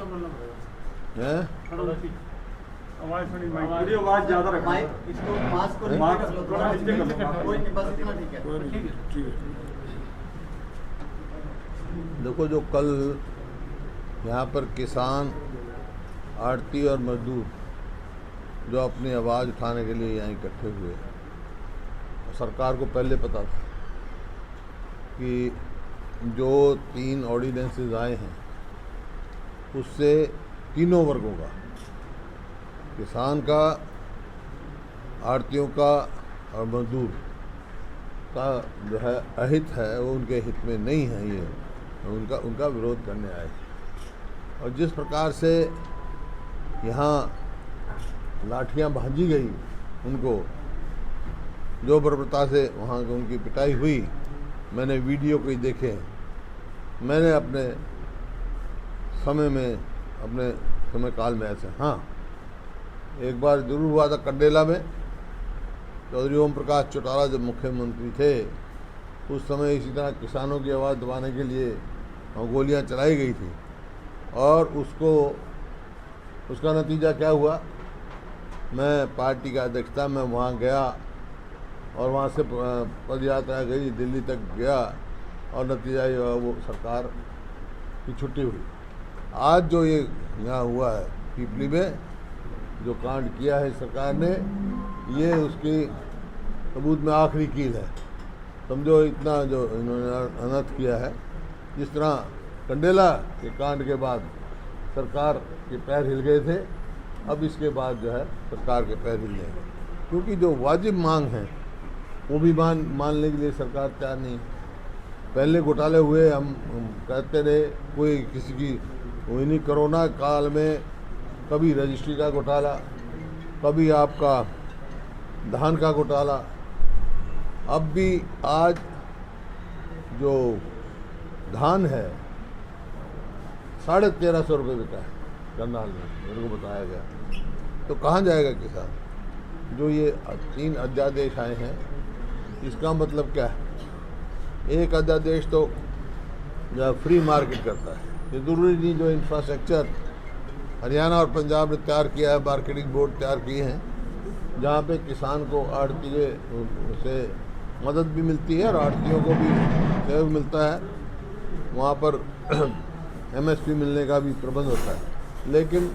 हैं? आवाज ज्यादा रखो। इसको मास्क को मास्क नीचे कर लो, थोड़ा नीचे कर लो। कोई नहीं, बस इतना ठीक है। ठीक है। देखो, जो कल यहाँ पर किसान, आड़ती और मजदूर जो अपनी आवाज़ उठाने के लिए यहाँ इकट्ठे हुए, सरकार को पहले पता था कि जो 3 ऑर्डिनेंसेस आए हैं उससे तीनों वर्गों का, किसान का, आड़तियों का और मजदूर का जो है अहित है, वो उनके हित में नहीं है। ये उनका विरोध करने आए। और जिस प्रकार से यहाँ लाठियाँ भांजी गई, उनको जो बर्बरता से वहाँ उनकी पिटाई हुई, मैंने वीडियो कोई देखे। मैंने अपने समय काल में ऐसे, हाँ, एक बार जरूर हुआ था कंडेला में। चौधरी ओम प्रकाश चौटाला जब मुख्यमंत्री थे, उस समय इसी तरह किसानों की आवाज़ दबाने के लिए गोलियां चलाई गई थी। और उसका नतीजा क्या हुआ? मैं पार्टी का अध्यक्षता में वहाँ गया और वहाँ से पद यात्रा गई, दिल्ली तक गया, और नतीजा ये हुआ, वो सरकार की छुट्टी हुई। आज जो ये यहाँ हुआ है पीपली में, जो कांड किया है सरकार ने, ये उसकी सबूत में आखिरी कील है। समझो, इतना जो इन्होंने अनर्थ किया है। जिस तरह कंडेला के कांड के बाद सरकार के पैर हिल गए थे, अब इसके बाद जो है सरकार के पैर हिल जाएंगे, क्योंकि जो वाजिब मांग है वो भी मानने के लिए सरकार तैयार नहीं। पहले घोटाले हुए, हम कहते रहे, कोई किसी की वही नहीं। कोरोना काल में कभी रजिस्ट्री का घोटाला, कभी आपका धान का घोटाला, अब भी आज जो धान है 1350 रुपये बिका है करनाल में, मेरे को बताया गया। तो कहाँ जाएगा किसान? जो ये 3 अध्यादेश आए हैं, इसका मतलब क्या है? एक अध्यादेश तो फ्री मार्केट करता है। ये जरूरी नहीं, जो इंफ्रास्ट्रक्चर हरियाणा और पंजाब ने तैयार किया है, मार्केटिंग बोर्ड तैयार किए हैं, जहाँ पे किसान को आड़तीये से मदद भी मिलती है और आड़तियों को भी सहयोग मिलता है, वहाँ पर MSP मिलने का भी प्रबंध होता है। लेकिन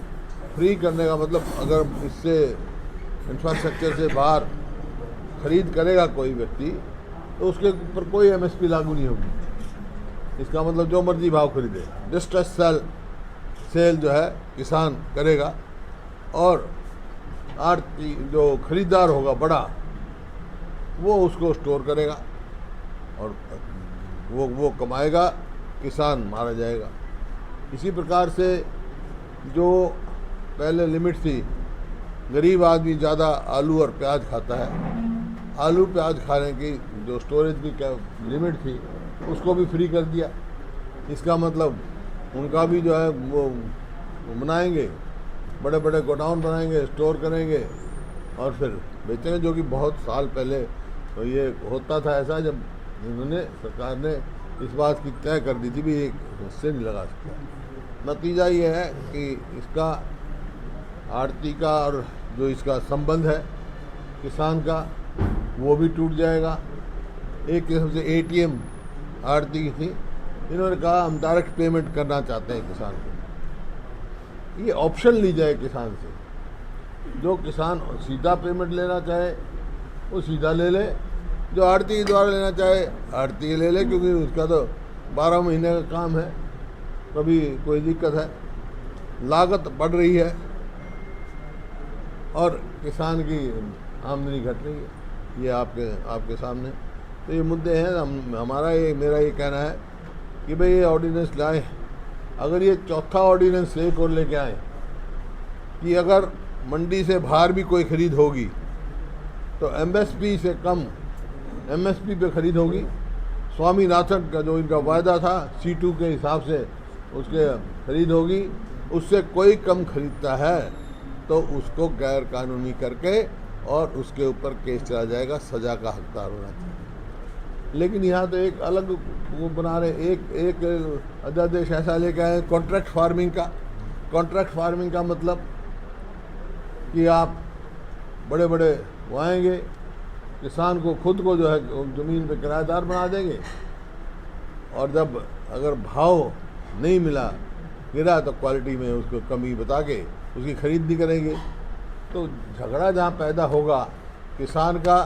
फ्री करने का मतलब, अगर इससे इंफ्रास्ट्रक्चर से बाहर खरीद करेगा कोई व्यक्ति, तो उसके ऊपर कोई MSP लागू नहीं होगी। इसका मतलब जो मर्जी भाव खरीदे, डिस्ट्रेस सेल जो है किसान करेगा, और आड़ती जो खरीदार होगा बड़ा, वो उसको स्टोर करेगा और वो कमाएगा, किसान मारा जाएगा। इसी प्रकार से जो पहले लिमिट थी, गरीब आदमी ज़्यादा आलू और प्याज खाता है, आलू प्याज खाने की जो स्टोरेज की लिमिट थी, उसको भी फ्री कर दिया। इसका मतलब उनका भी जो है वो बनाएंगे, बड़े बड़े गोडाउन बनाएंगे, स्टोर करेंगे और फिर बेचेंगे, जो कि बहुत साल पहले तो ये होता था ऐसा, जब इन्होंने, सरकार ने इस बात की तय कर दी थी भी एक हिस्से नहीं लगा सकता। नतीजा ये है कि इसका आड़ती का और जो इसका संबंध है किसान का, वो भी टूट जाएगा। एक किस्म से ATM आड़ती की थी, इन्होंने कहा हम डायरेक्ट पेमेंट करना चाहते हैं किसान को। ये ऑप्शन ली जाए किसान से, जो किसान सीधा पेमेंट लेना चाहे वो सीधा ले ले, जो आड़ती के द्वारा लेना चाहे आड़ती ले ले, क्योंकि उसका तो 12 महीने का काम है, कभी कोई दिक्कत है, लागत बढ़ रही है और किसान की आमदनी घट रही है। ये आपके सामने तो ये मुद्दे हैं। मेरा ये कहना है कि भाई ये ऑर्डिनेंस लाए। अगर ये चौथा ऑर्डिनेंस एक और लेके आए कि अगर मंडी से बाहर भी कोई खरीद होगी तो MSP से कम MSP पे खरीद होगी। स्वामीनाथन का जो इनका वायदा था C2 के हिसाब से उसके खरीद होगी, उससे कोई कम खरीदता है तो उसको गैर कानूनी करके और उसके ऊपर केस चला जाएगा, सज़ा का हकदार होना चाहिए। लेकिन यहाँ तो एक अलग वो बना रहे, एक अध्यादेश ऐसा लेके आए कॉन्ट्रैक्ट फार्मिंग का, कॉन्ट्रैक्ट फार्मिंग का मतलब कि आप बड़े बड़े वो आएंगे, किसान को खुद को जो है ज़मीन पे किराएदार बना देंगे, और जब अगर भाव नहीं मिला, गिरा, तो क्वालिटी में उसको कमी बता के उसकी खरीद नहीं करेंगे। तो झगड़ा जहाँ पैदा होगा किसान का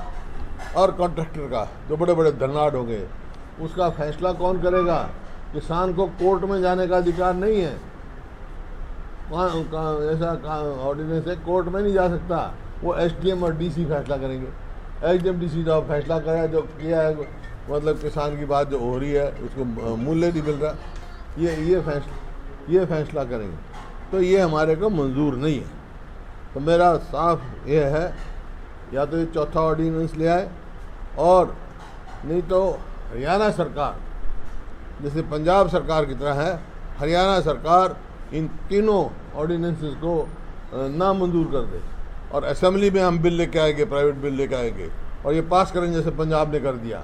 और कॉन्ट्रैक्टर का, जो बड़े बड़े धरनाट होंगे, उसका फैसला कौन करेगा? किसान को कोर्ट में जाने का अधिकार नहीं है। ऐसा ऑर्डिनेंस है, कोर्ट में नहीं जा सकता। वो एसडीएम और डीसी फैसला करेंगे। एसडीएम डीसी जो फैसला करा, जो किया है, मतलब किसान की बात जो हो रही है, उसको मूल्य नहीं मिल रहा, ये फैसला करेंगे। तो ये हमारे को मंजूर नहीं है। तो मेरा साफ ये है, या तो ये चौथा ऑर्डिनेंस ले आए, और नहीं तो हरियाणा सरकार, जैसे पंजाब सरकार की तरह है, हरियाणा सरकार इन तीनों ऑर्डिनेंसेस को नामंजूर कर दे, और असेंबली में हम बिल लेके आएंगे, प्राइवेट बिल लेके आएंगे, और ये पास करेंगे जैसे पंजाब ने कर दिया।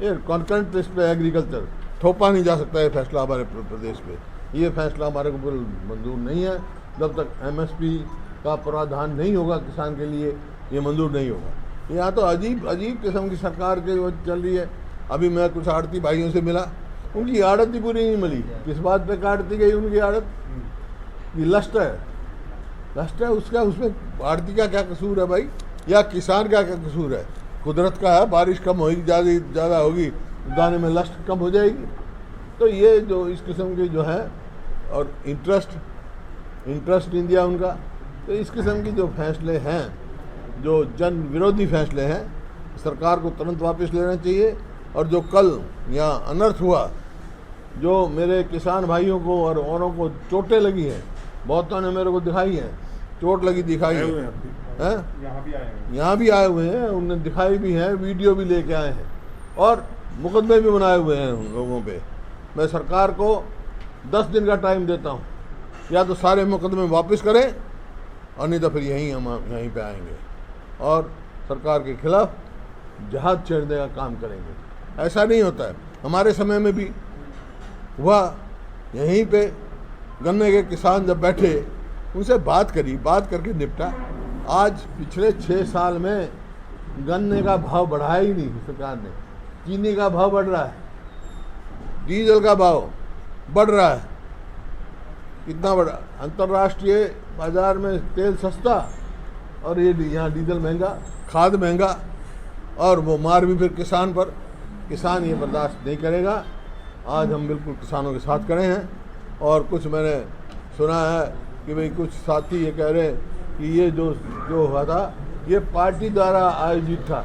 ये कॉन्करेंट लिस्ट पे एग्रीकल्चर थोपा नहीं जा सकता, ये फैसला हमारे प्रदेश पे। ये फैसला हमारे को बिल्कुल मंजूर नहीं है। जब तक एमएसपी का प्रावधान नहीं होगा किसान के लिए, ये मंजूर नहीं होगा। यहाँ तो अजीब किस्म की सरकार के वो चल रही है। अभी मैं कुछ आड़ती भाइयों से मिला, उनकी आड़त ही पूरी नहीं मिली। किस बात पे काट दी गई उनकी आड़त? ये लस्ट है उसका, उसमें आड़ती का क्या कसूर है भाई, या किसान का क्या कसूर है? कुदरत का है, बारिश कम होगी, ज़्यादा होगी, दाने में लस्ट कम हो जाएगी। तो ये जो इस किस्म की जो है, और इंटरेस्ट इंडिया उनका, तो इस किस्म की जो फैसले हैं, जो जन विरोधी फैसले हैं, सरकार को तुरंत वापस लेना चाहिए। और जो कल यहाँ अनर्थ हुआ, जो मेरे किसान भाइयों को और औरों को चोटें लगी हैं, बहुतों ने मेरे को दिखाई है, चोट लगी दिखाई है, यहाँ भी आए हुए हैं, उनने दिखाई भी है, वीडियो भी लेके आए हैं, और मुकदमे भी बनाए हुए हैं उन लोगों पे। मैं सरकार को 10 दिन का टाइम देता हूँ, या तो सारे मुकदमे वापस करें, और नहीं तो फिर हम यहीं पे आएंगे और सरकार के खिलाफ जहाद छेड़ने का काम करेंगे। ऐसा नहीं होता है, हमारे समय में भी हुआ। यहीं पे गन्ने के किसान जब बैठे, उनसे बात करके निपटा। आज पिछले 6 साल में गन्ने का भाव बढ़ाया ही नहीं सरकार ने। चीनी का भाव बढ़ रहा है, डीजल का भाव बढ़ रहा है। कितना बढ़ा? अंतर्राष्ट्रीय बाजार में तेल सस्ता, और ये यहाँ डीजल महंगा, खाद महंगा, और वो मार भी फिर किसान पर। किसान ये बर्दाश्त नहीं करेगा। आज हम बिल्कुल किसानों के साथ खड़े हैं। और कुछ मैंने सुना है कि भाई कुछ साथी ये कह रहे हैं कि ये जो हुआ था, ये पार्टी द्वारा आयोजित था।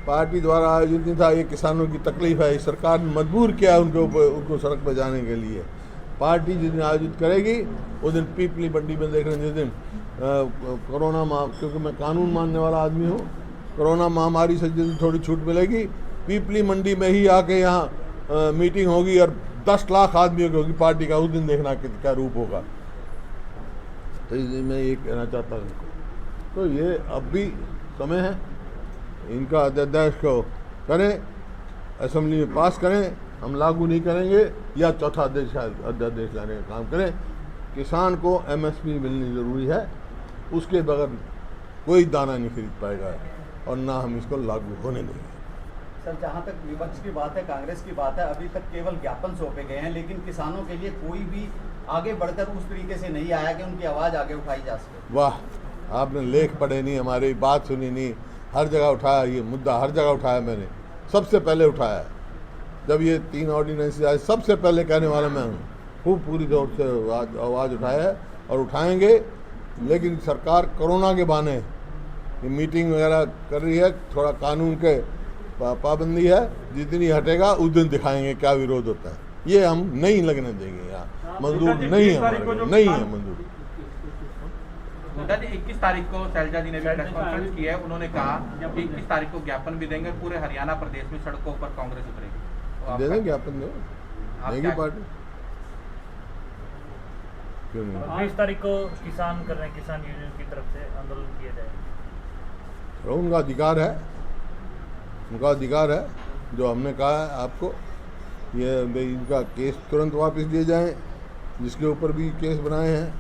पार्टी द्वारा आयोजित नहीं था, ये किसानों की तकलीफ है, सरकार ने मजबूर किया उनको सड़क पर जाने के लिए। पार्टी जिस दिन आयोजित करेगी, उस दिन पीपली मंडी में देख रहे हैं, जिस दिन कोरोना क्योंकि मैं कानून मानने वाला आदमी हूँ, कोरोना महामारी से जिस दिन थोड़ी छूट मिलेगी, पीपली मंडी में ही आके यहाँ मीटिंग होगी, और 10 लाख आदमियों की होगी पार्टी का। उस दिन देखना क्या रूप होगा। तो इसलिए मैं ये कहना चाहता हूँ, तो ये अब भी समय है, इनका अध्यादेश को करें, असेंबली में पास करें। हम लागू नहीं करेंगे, या चौथा अध्यादेश लाने का काम करें। किसान को एमएसपी मिलनी ज़रूरी है, उसके बगैर कोई दाना नहीं खरीद पाएगा, और ना हम इसको लागू होने देंगे। सर, जहाँ तक विपक्ष की बात है, कांग्रेस की बात है, अभी तक केवल ज्ञापन सौंपे गए हैं, लेकिन किसानों के लिए कोई भी आगे बढ़कर उस तरीके से नहीं आया कि उनकी आवाज़ आगे उठाई जा सके। वाह, आपने लेख पढ़े नहीं, हमारी बात सुनी नहीं। हर जगह उठाया ये मुद्दा, हर जगह उठाया मैंने, सबसे पहले उठाया। जब ये 3 ऑर्डिनेंस आए, सबसे पहले कहने वाला मैं हूँ। खूब पूरी तौर से आवाज़ उठाया है और उठाएंगे। लेकिन सरकार कोरोना के बहाने ये मीटिंग वगैरह कर रही है, थोड़ा कानून के पाबंदी है। जिस दिन ही हटेगा उस दिन दिखाएंगे क्या विरोध होता है। ये हम नहीं लगने देंगे, यहाँ मंजूर नहीं है, हमारे नहीं है मंजूर। 21 तारीख को शैलजा जी ने भी प्रेस कॉन्फ्रेंस की है, उन्होंने कहा कि 21 तारीख को ज्ञापन भी देंगे, पूरे हरियाणा प्रदेश में सड़कों पर कांग्रेस उतरेगी। दे दें ज्ञापन, दो देंगी पार्टी, क्यों नहीं? 20 तारीख को किसान कर रहे हैं, किसान यूनियन की तरफ से आंदोलन किया जाएगा। तो उनका अधिकार है, उनका अधिकार है। जो हमने कहा है आपको, ये इनका केस तुरंत वापस लिए जाएं, जिसके ऊपर भी केस बनाए हैं,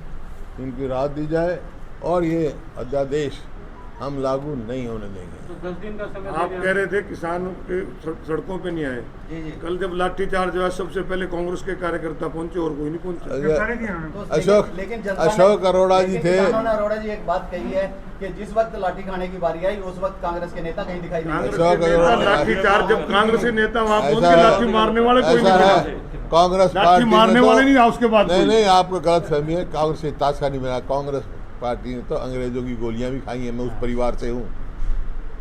इनकी राहत दी जाए और ये अध्यादेश हम लागू नहीं होने देंगे। तो 10 दिन का समय आप कह रहे थे किसान के सड़कों पे नहीं आए, जी जी। कल जब लाठीचार्ज हुआ सबसे पहले कांग्रेस के कार्यकर्ता पहुंचे और कोई नहीं पहुंचे। तो अशोक लेकिन जनता ने- अशोक अरोड़ा जी लेकिन थे। किसानों ने अरोड़ा जी एक बात कही है कि जिस वक्त लाठी खाने की बारी आई उस वक्त कांग्रेस के नेता कहीं दिखाई नहीं कांग्रेस दिए। अशोक के नेता अरोड़ा- लाठीचार्ज, जब कांग्रेस के नेता वहाँ पहुंच ऐसा के है- लाठी मारने वाले कोई ऐसा नहीं है मिले। कांग्रेस लाठी पार्टी में मारने तो- वाले नहीं उसके बाद नहीं कोई। नहीं, आपको गलत फहमी है। कांग्रेस से ताशा नहीं मिला। कांग्रेस पार्टी ने तो अंग्रेजों की गोलियां भी खाई हैं। मैं उस परिवार से हूँ।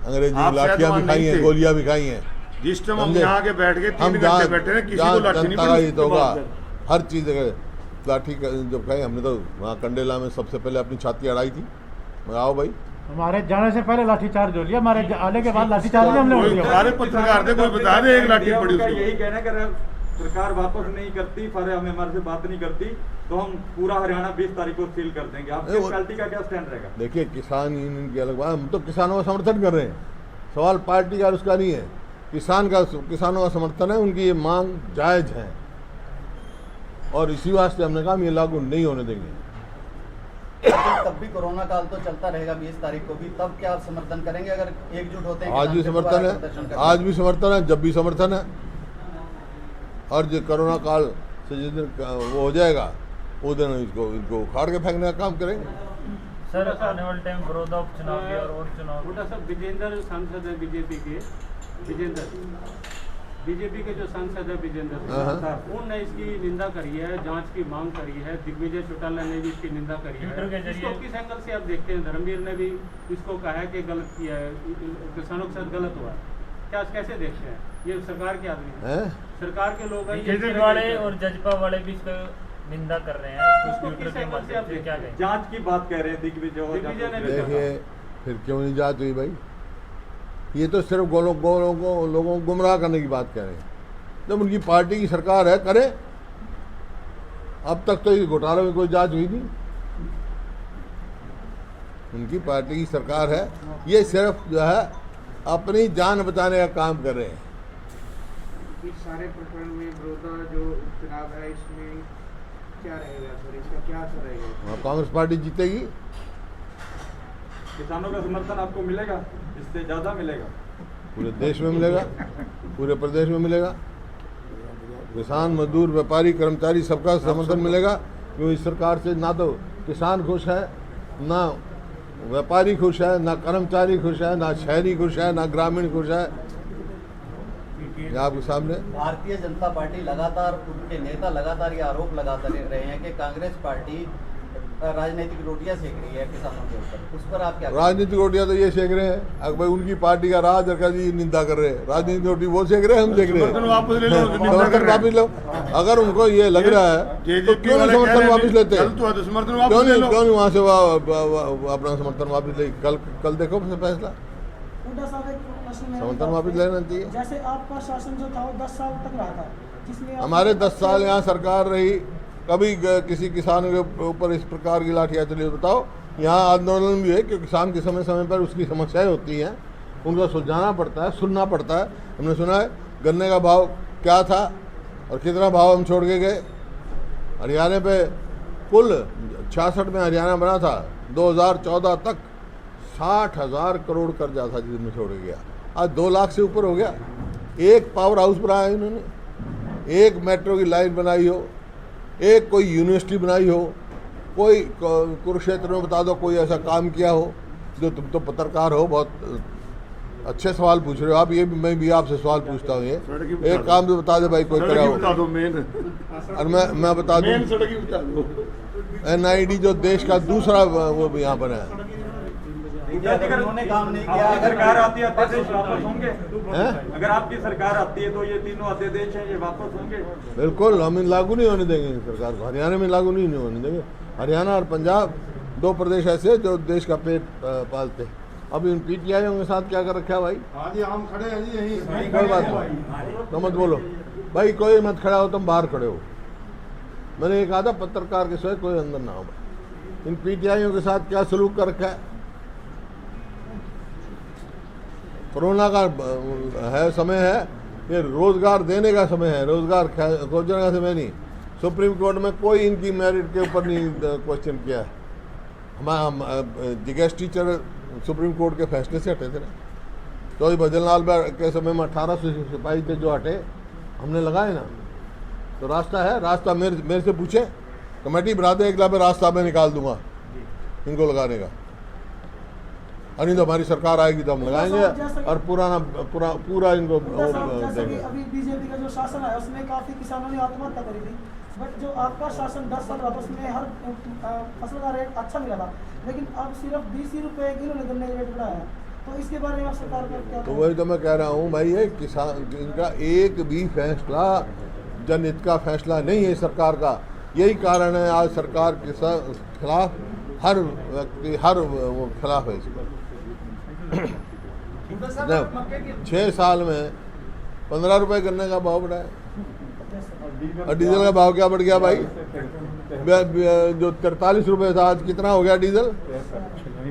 अंग्रेजों आप की शायद लाठियां वहाँ भी खाई नहीं हैं, थे। गोलियां भी खाई हैं। जिस टाइम हम समझे? यहाँ के बैठ के 3 हम घंटे जहाँ बैठे हैं, किसी जहाँ को लाठी नहीं जनता का पड़ी, हित उसके होगा, बाद हर चीज़ लाठी जब खाई हमने तो वहाँ कंडेला में सबसे पहले अपनी छाती अड़ाई थी। मैं आओ भाई, हमारे जाने से पहले लाठीचार्ज हो लिया, हमारे आने के बाद लाठीचार्ज भी हमने हो कोई लिया। सारे पत्रकार थे, कोई बता दे एक लाठी पड़ी उनका उसकी। यही कहना कर सरकार वापस नहीं करती, फिर हमारे से बात नहीं करती तो हम पूरा हरियाणा 20 तारीख को सील कर देंगे। आपकी पार्टी का क्या स्टैंड रहेगा? देखिए किसान यूनियन की अलग बात, हम तो किसानों का समर्थन कर रहे हैं। सवाल पार्टी का और उसका नहीं है। किसानों का समर्थन है, उनकी ये मांग जायज़ है और इसी वास्ते हमने कहा हम ये लागू नहीं होने देंगे। लेकिन तब भी कोरोना काल तो चलता रहेगा 20 तारीख को भी, तब क्या आप समर्थन करेंगे अगर एकजुट होते हैं? आज भी किसान समर्थन के प्रदर्शन है, करते आज भी समर्थन है, जब भी समर्थन है। और जो कोरोना काल से जिस दिन वो हो जाएगा उस दिन इनको उखाड़ के फेंकने का काम करेंगे। सर आने वाले टाइम बड़ौदा उपचुनाव भी और चुनाव भी। छोटा सा विजेंद्र सांसद है बीजेपी के, विजेंद्र बीजेपी के जो सांसद है विजेंद्र, हाँ। उन्होंने इसकी निंदा करी है, जांच की मांग करी है। दिग्विजय चौटाला ने भी इसकी निंदा करी ट्विटर के है। जरिए- इसको किस एंगल से आप देखते हैं? धर्मवीर ने भी इसको कहा है कि गलत किया है, किसानों के साथ गलत हुआ है। क्या कैसे देखते हैं? ये सरकार के आदमी हैं, हैं? सरकार के लोग हैं, ये इस तरह केजरीवाल के- और जजपा वाले भी इसका निंदा कर रहे हैं। कुछ उसको ट्विटर किस के एंगल से आप माध्यम से क्या कहें? जांच की बात कह रहे हैं दिग्विजय दिग्विजय ने भी देखिए फिर क्यों नहीं जांच हुई भाई? ये तो सिर्फ लोगों को गुमराह करने की बात कह रहे हैं। जब उनकी पार्टी की सरकार है करे। अब तक तो इस घोटाले में कोई जांच हुई नहीं। उनकी पार्टी की सरकार है, ये सिर्फ जो है अपनी जान बचाने का काम कर रहे हैं। इस सारे प्रकरण में बड़ौदा जो उपचुनाव है इसमें क्या रहेगा सर, इसका क्या असर रहेगा? कांग्रेस पार्टी जीतेगी। किसानों का समर्थन आपको मिलेगा, इससे ज्यादा मिलेगा। पूरे देश में मिलेगा, पूरे प्रदेश में मिलेगा। किसान, मजदूर, व्यापारी, कर्मचारी सबका समर्थन मिलेगा। क्योंकि इस सरकार से ना तो किसान खुश है, ना व्यापारी खुश है, ना कर्मचारी खुश है, ना शहरी खुश है, ना ग्रामीण खुश है। ये आपके सामने भारतीय जनता पार्टी लगातार, उनके नेता लगातार ये आरोप लगाते रहे हैं कि कांग्रेस पार्टी राजनीतिक रोटियां सेक रही है किसानों के ऊपर। उस पर आप क्या कहेंगे? राजनीतिक रोटियां तो ये सेक रहे हैं। अगर भाई उनकी पार्टी का राज और जी निंदा कर रहे हैं। राजनीतिक रोटी वो सेक रहे हैं, हम सेक रहे हैं। समर्थन वापस ले लो, निंदा कर समर्थन रहे हैं। वापस लो। अगर उनको ये लग रहा है तो JJP क्यों नहीं वाले कह समर्थन रहे हैं, वापस लेते? गलत हुआ तो समर्थन क्यों वापस ले नहीं लो। क्यों नहीं वहाँ से अपना समर्थन वापस ले? कल देखो फैसला, समर्थन वापस लेना चाहिए। जैसे आपका शासन जो था वो 10 साल तक रहा था, जिसमें हमारे 10 साल यहाँ सरकार रही, कभी किसी किसान के ऊपर इस प्रकार की लाठियाँ चली? बताओ। यहाँ आंदोलन भी है कि किसान के समय समय पर उसकी समस्याएं होती हैं, उनको सुलझाना पड़ता है, सुनना पड़ता है। हमने सुना है गन्ने का भाव क्या था और कितना भाव हम छोड़ के गए। हरियाणा पे कुल 66 में हरियाणा बना था, 2014 तक 60,000 करोड़ कर्जा था जिसमें छोड़ के गया। आज 2 लाख से ऊपर हो गया। एक पावर हाउस बनाया इन्होंने, एक मेट्रो की लाइन बनाई हो, एक कोई यूनिवर्सिटी बनाई हो, कोई कुरुक्षेत्र में बता दो कोई ऐसा काम किया हो। जो तुम तो पत्रकार हो, बहुत अच्छे सवाल पूछ रहे हो आप। ये भी मैं भी आपसे सवाल पूछता हूँ। ये एक काम तो बता दे भाई कोई सड़क करा ही हो। बता दो मेन, और मैं बता दूँ मेन सड़क ही बता दो। NID जो देश का दूसरा वो भी यहाँ बना है। अगर उन्होंने काम नहीं किया, आपकी अगर सरकार आती है अध्यादेश वापस होंगे? हैं? अगर आपकी सरकार आती है तो ये तीनों अध्यादेश हैं, ये वापस होंगे? बिल्कुल हम लागू नहीं होने देंगे सरकार को। हरियाणा में लागू नहीं होने देंगे। हरियाणा और पंजाब 2 प्रदेश ऐसे जो देश का पेट पालते हैं। अब इन PTI के साथ क्या कर रखा है भाई? हाँ जी, हम खड़े हैं जी यहीं। कोई बात नहीं, तो मत बोलो भाई। कोई मत खड़ा हो, तुम बाहर खड़े हो। मैंने ये कहा था पत्रकार के सिवाय कोई अंदर ना हो। इन PTI के साथ क्या सलूक कर रखा है? कोरोना का है समय है, ये रोजगार देने का समय है, रोजगार खोजने का समय नहीं। सुप्रीम कोर्ट में कोई इनकी मेरिट के ऊपर नहीं क्वेश्चन किया है। हम जिगेश टीचर सुप्रीम कोर्ट के फैसले से हटे थे ना। तो भजन लाल के समय में 1800 सिपाही थे जो हटे, हमने लगाए ना। तो रास्ता है, रास्ता मेरे से पूछे, कमेटी बना दे, एक लाभ रास्ता मैं निकाल दूंगा इनको लगाने का। और नहीं तो हमारी सरकार आएगी तो हम लगाएंगे और पूरा इनको देंगे। अभी बीजेपी का जो शासन है उसमें काफी किसानों ने आत्महत्या करी थी, बट जो आपका शासन 10 साल रहा था उसमें हर फसल का रेट अच्छा मिला था, लेकिन अब सिर्फ 20 रुपए किलो ने गन्ने का रेट बढ़ाया है। तो इसके बारे में आप सरकार का क्या? तो वही तो मैं कह रहा हूँ भाई, ये किसान इनका एक भी फैसला जनहित का फैसला नहीं है सरकार का। यही कारण है आज सरकार के खिलाफ हर व्यक्ति वो खिलाफ है इसका। 6 साल में 15 रुपए गन्ने का भाव बढ़ा है और डीजल का भाव क्या बढ़ गया भाई? जो 43 रुपए था आज कितना हो गया डीजल?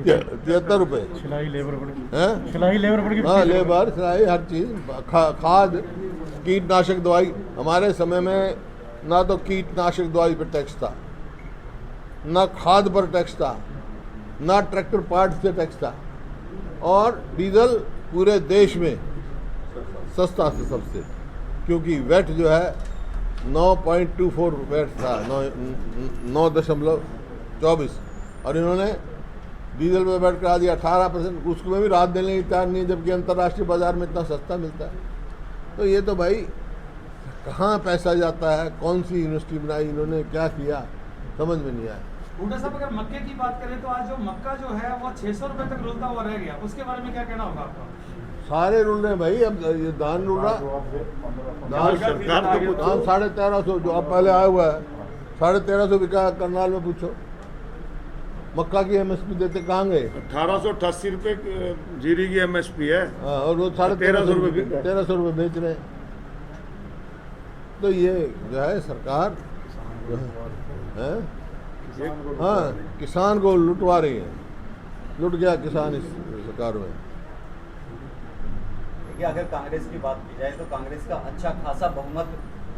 73 रुपए। सिलाई लेबर बढ़ गई, हैं? सिलाई लेबर बढ़ गई। हाँ, लेबर सिलाई हर चीज़, खाद, कीटनाशक दवाई। हमारे समय में ना तो कीटनाशक दवाई पर टैक्स था, ना खाद पर टैक्स था, ना ट्रैक्टर पार्ट्स पे टैक्स था, और डीजल पूरे देश में सस्ता था सबसे, क्योंकि वेट जो है 9.24 वेट था, 9.24, और इन्होंने डीजल पे वेट करा दिया 18%। उसमें भी राहत देने की तैयार नहीं है, जबकि अंतर्राष्ट्रीय बाजार में इतना सस्ता मिलता है। तो ये तो भाई कहाँ पैसा जाता है, कौन सी यूनिवर्सिटी बनाई इन्होंने, क्या किया, समझ में नहीं आया। बूटा साहब, अगर मक्के की बात करें तो आज जो मक्का जो है वो 600 रुपए तक रुलता हुआ रह गया, उसके बारे में क्या कहना होगा आपका? सारे रुल रहे हैं भाई, अब ये धान रुल रहा, धान 1350 जो अब पहले आया हुआ है 1350 बिका। करनाल में पूछो, मक्का की MSP देते कहाँ गए? 1888 रुपए जीरी की MSP है। और वो 1350 रुपये 1300 रुपये बेच रहे हैं। तो ये जो है सरकार जो है, हाँ, किसान को लुटवा रही है। लुट गया किसान इस सरकार में। देखिए, अगर कांग्रेस की बात की जाए तो कांग्रेस का अच्छा खासा बहुमत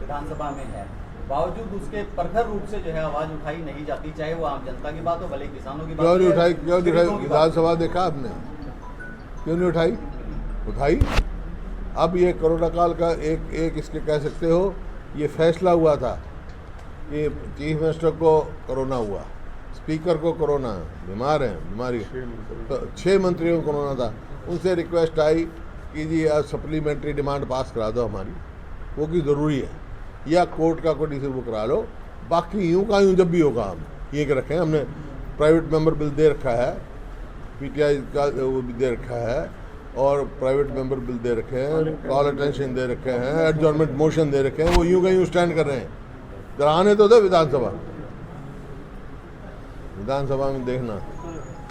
विधानसभा में है, बावजूद उसके प्रखर रूप से जो है आवाज उठाई नहीं जाती, चाहे वो आम जनता की बात हो, भले किसानों की बात। क्यों नहीं उठाई? विधानसभा देखा आपने? क्यों नहीं उठाई? उठाई। अब ये कोरोना काल का एक इसके कह सकते हो, ये फैसला हुआ था कि चीफ मिनिस्टर को कोरोना हुआ, स्पीकर को कोरोना, बीमार हैं, बीमारी, तो 6 मंत्रियों को कोरोना था। उनसे रिक्वेस्ट आई कि जी आज सप्लीमेंट्री डिमांड पास करा दो हमारी, वो की ज़रूरी है, या कोर्ट का कोई डिसीजन वो करा लो। बाकी यूँ का यूँ जब भी होगा हम ये कि रखें। हमने प्राइवेट मेंबर बिल दे रखा है, PTI का वो भी दे रखा है, और प्राइवेट मेंबर बिल दे रखे हैं, कॉल अटेंशन दे रखे हैं, एडजॉर्नमेंट मोशन दे रखे हैं। वो यूँ का यूँ स्टैंड कर रहे हैं। जरा आने तो दे विधानसभा में देखना।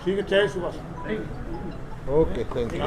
ठीक है, चाहे सुबह। Okay, thank you.